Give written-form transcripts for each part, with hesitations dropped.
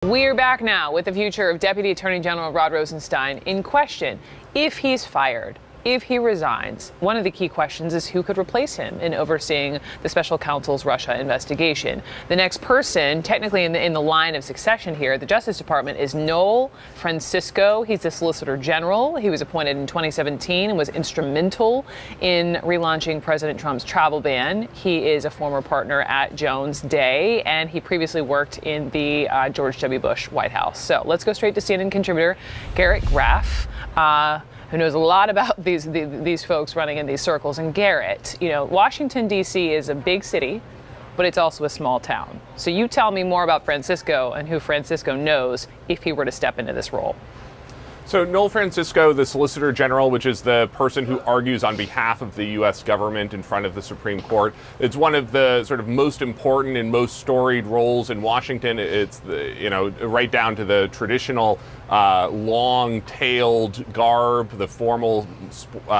We're back now with the future of Deputy Attorney General Rod Rosenstein in question. If he's fired, if he resigns, one of the key questions is who could replace him in overseeing the special counsel's Russia investigation. The next person, technically in the line of succession here, the Justice Department, is Noel Francisco. He's the Solicitor General. He was appointed in 2017 and was instrumental in relaunching President Trump's travel ban. He is a former partner at Jones Day, and he previously worked in the George W. Bush White House. So let's go straight to CNN contributor Garrett Graff, who knows a lot about these folks running in these circles. And Garrett, Washington, D.C. is a big city, but it's also a small town. So you tell me more about Francisco and who Francisco knows if he were to step into this role. So Noel Francisco, the Solicitor General, which is the person who argues on behalf of the U.S. government in front of the Supreme Court, it's one of the sort of most important and most storied roles in Washington. It's right down to the traditional long-tailed garb, the formal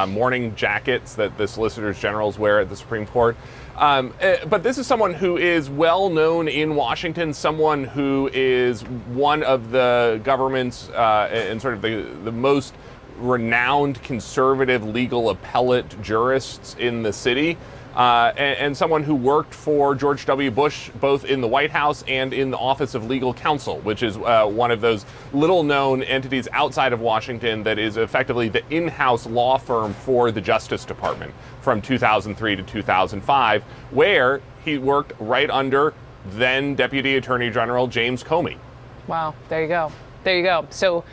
morning jackets that the Solicitors Generals wear at the Supreme Court. But this is someone who is well known in Washington, someone who is one of the government's and sort of the most renowned conservative legal appellate jurists in the city, and someone who worked for George W. Bush both in the White House and in the Office of Legal Counsel, which is one of those little-known entities outside of Washington that is effectively the in-house law firm for the Justice Department from 2003 to 2005, where he worked right under then Deputy Attorney General James Comey. Wow, there you go. There you go. So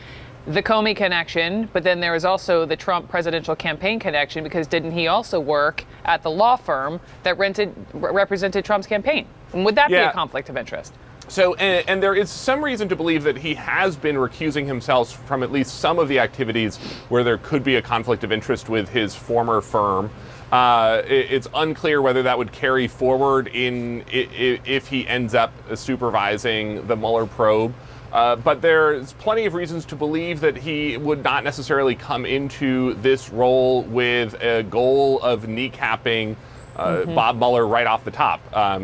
the Comey connection, but then there is also the Trump presidential campaign connection, because didn't he also work at the law firm that represented Trump's campaign? And would that be a conflict of interest? So, and there is some reason to believe that he has been recusing himself from at least some of the activities where there could be a conflict of interest with his former firm. It's unclear whether that would carry forward if he ends up supervising the Mueller probe. But there's plenty of reasons to believe that he would not necessarily come into this role with a goal of kneecapping Bob Mueller right off the top.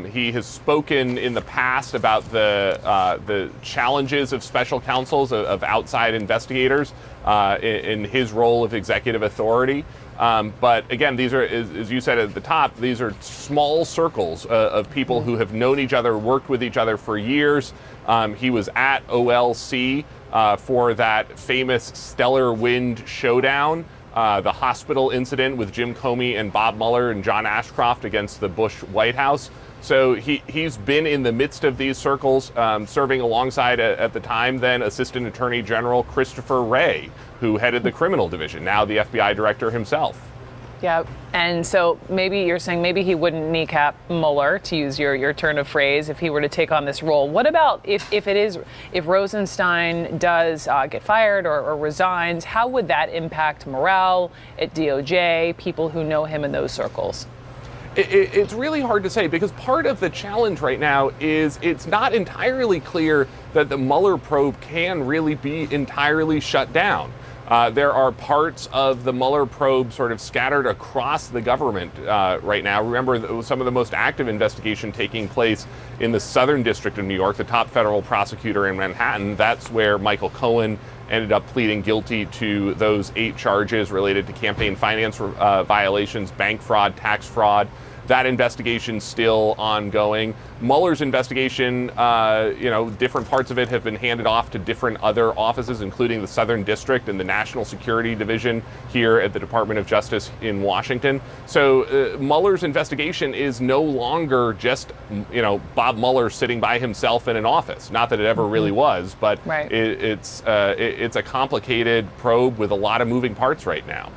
He has spoken in the past about the challenges of special counsels, of outside investigators, in his role of executive authority. But again, these are, as you said at the top, these are small circles of people who have known each other, worked with each other for years. He was at OLC for that famous Stellar Wind showdown, the hospital incident with Jim Comey and Bob Mueller and John Ashcroft against the Bush White House. So he's been in the midst of these circles, serving alongside, at the time then, Assistant Attorney General Christopher Wray, who headed the criminal division, now the FBI director himself. Yeah, and so maybe you're saying maybe he wouldn't kneecap Mueller, to use your turn of phrase, if he were to take on this role. What about if Rosenstein does get fired or resigns? How would that impact morale at DOJ, people who know him in those circles? It's really hard to say, because part of the challenge right now is it's not entirely clear that the Mueller probe can really be entirely shut down. There are parts of the Mueller probe sort of scattered across the government right now. Remember, some of the most active investigation taking place in the Southern District of New York, the top federal prosecutor in Manhattan. That's where Michael Cohen ended up pleading guilty to those 8 charges related to campaign finance violations, bank fraud, tax fraud. That investigation's still ongoing. Mueller's investigation, different parts of it have been handed off to different other offices, including the Southern District and the National Security Division here at the Department of Justice in Washington. So Mueller's investigation is no longer just, Bob Mueller sitting by himself in an office. Not that it ever really was, but it's a complicated probe with a lot of moving parts right now.